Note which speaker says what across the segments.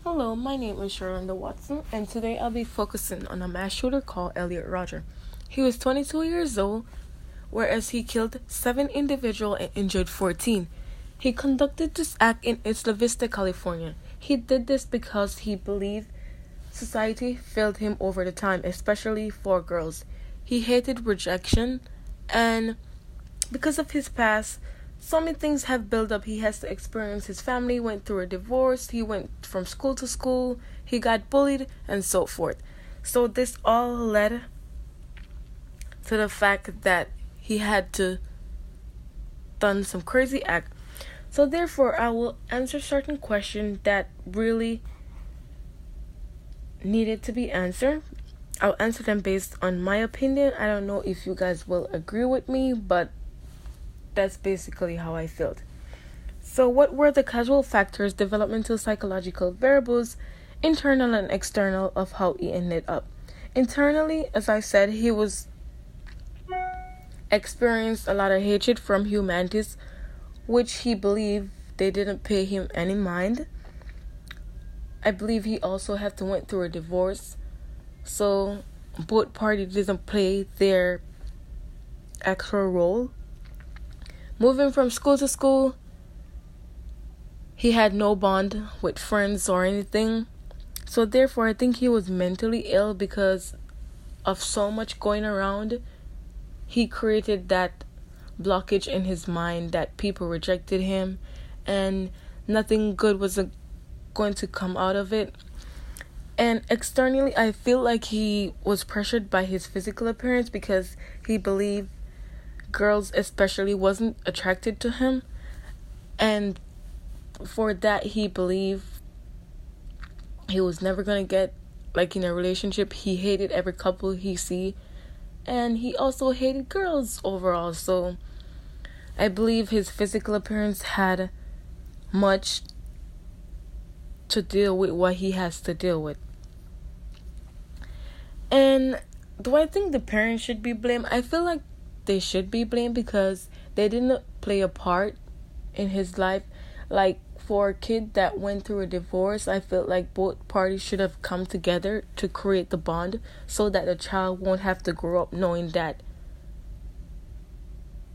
Speaker 1: Hello, my name is Sherlinda Watson, and today I'll be focusing on a mass shooter called Elliot Rodger. He was 22 years old, whereas he killed 7 individuals and injured 14. He conducted this act in Isla Vista, California. He did this because he believed society failed him over the time, especially for girls. He hated rejection, and because of his past, so many things have built up. He has to experience. His family went through a divorce. He went from school to school. He got bullied and so forth. So this all led to the fact that he had to done some crazy act. So therefore, I will answer certain questions that really needed to be answered. I'll answer them based on my opinion. I don't know if you guys will agree with me, but that's basically how I felt. So what were the causal factors, developmental psychological variables, internal and external, of how he ended up? Internally, as I said, he was experienced a lot of hatred from humanities, which he believed they didn't pay him any mind. I believe he also had to went through a divorce, so both parties didn't play their actual role. Moving from school to school, he had no bond with friends or anything. So therefore, I think he was mentally ill because of so much going around. He created that blockage in his mind that people rejected him and nothing good was going to come out of it. And externally, I feel like he was pressured by his physical appearance because he believed girls especially wasn't attracted to him, and for that he believed he was never gonna get in a relationship. He hated every couple he see, and he also hated girls overall. So I believe his physical appearance had much to deal with what he has to deal with. And do I think the parents should be blamed? I feel like they should be blamed because they didn't play a part in his life. Like, for a kid that went through a divorce, I felt like both parties should have come together to create the bond so that the child won't have to grow up knowing that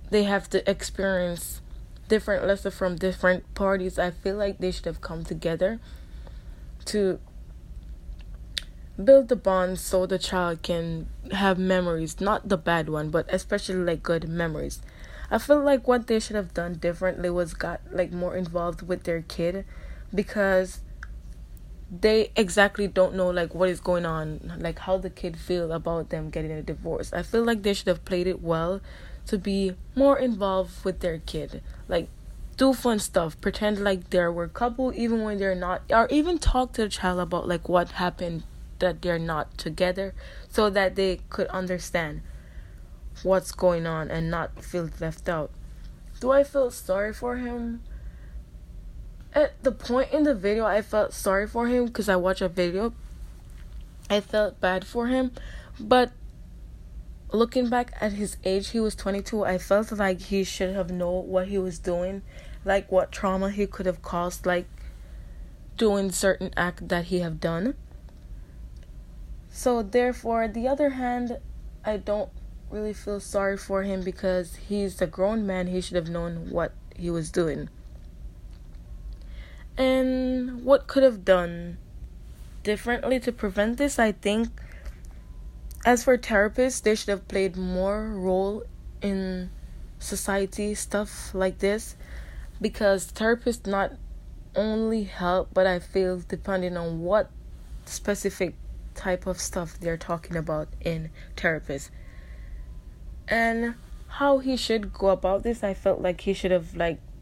Speaker 1: they have to experience different lessons from different parties. I feel like they should have come together to build the bond so the child can have memories, not the bad one, but especially good memories. I feel like what they should have done differently was got more involved with their kid, because they exactly don't know what is going on, how the kid feel about them getting a divorce. I feel like they should have played it well to be more involved with their kid, do fun stuff, pretend there were a couple even when they're not, or even talk to the child about what happened, that they're not together, so that they could understand what's going on and not feel left out. Do I feel sorry for him? At the point in the video, I felt sorry for him because I watched a video. I felt bad for him, but looking back at his age, he was 22. I felt like he should have known what he was doing, what trauma he could have caused, doing certain act that he have done. So therefore, the other hand, I don't really feel sorry for him because he's a grown man. He should have known what he was doing. And what could have done differently to prevent this? I think, as for therapists, they should have played more role in society, stuff like this, because therapists not only help, but I feel depending on what specific type of stuff they're talking about in therapists. And how he should go about this, I felt like he should have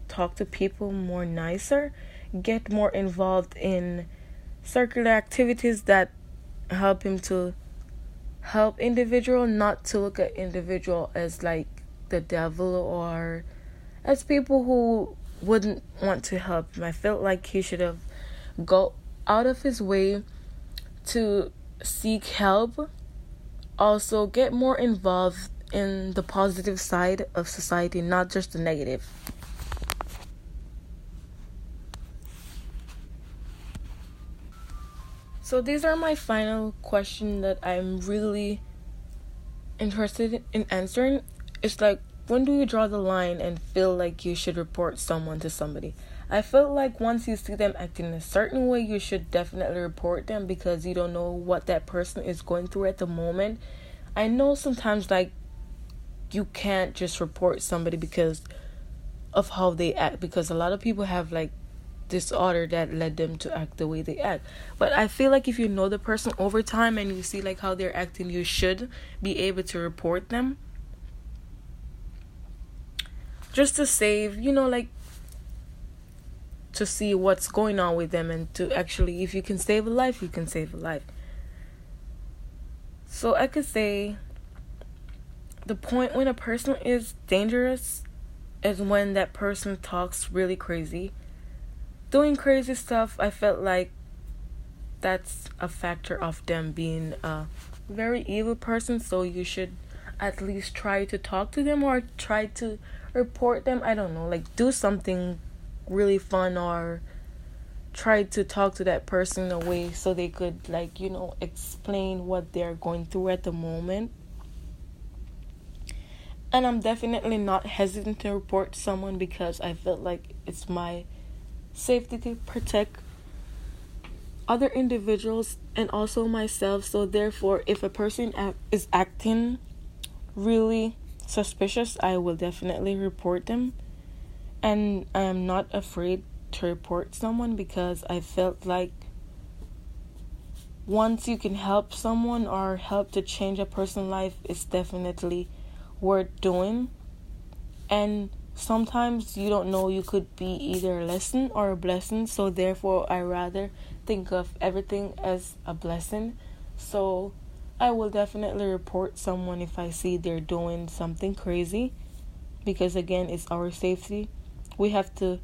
Speaker 1: talked to people more nicer, get more involved in circular activities that help him to help individual, not to look at individual as the devil or as people who wouldn't want to help him. I felt like he should have go out of his way to seek help, also get more involved in the positive side of society, not just the negative. So these are my final question that I'm really interested in answering. It's like, when do you draw the line and feel like you should report someone to somebody? I feel like once you see them acting a certain way, you should definitely report them, because you don't know what that person is going through at the moment. I know sometimes, like, you can't just report somebody because of how they act, because a lot of people have, like, disorder that led them to act the way they act. But I feel like if you know the person over time and you see, like, how they're acting, you should be able to report them, just to save, like, to see what's going on with them, and to actually, if you can save a life, you can save a life. So I could say the point when a person is dangerous is when that person talks really crazy, doing crazy stuff. I felt like that's a factor of them being a very evil person. So you should at least try to talk to them, or try to report them. I don't know, like, do something really fun, or try to talk to that person in a way so they could, like, explain what they're going through at the moment. And I'm definitely not hesitant to report someone, because I felt like it's my safety to protect other individuals and also myself. So therefore, if a person is acting really suspicious, I will definitely report them. And I am not afraid to report someone, because I felt like once you can help someone or help to change a person's life, it's definitely worth doing. And sometimes you don't know, you could be either a lesson or a blessing. So therefore, I rather think of everything as a blessing. So I will definitely report someone if I see they're doing something crazy, because again, it's our safety. We have to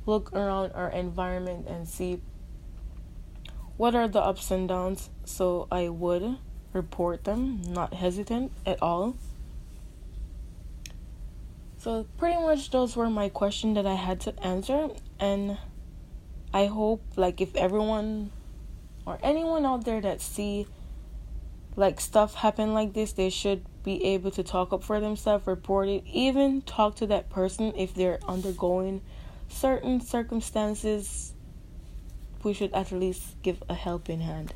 Speaker 1: look around our environment and see what are the ups and downs. So I would report them, not hesitant at all. So pretty much those were my questions that I had to answer. And I hope, like, if everyone or anyone out there that see, like, stuff happen like this, they should be able to talk up for themselves, report it, even talk to that person if they're undergoing certain circumstances. We should at least give a helping hand.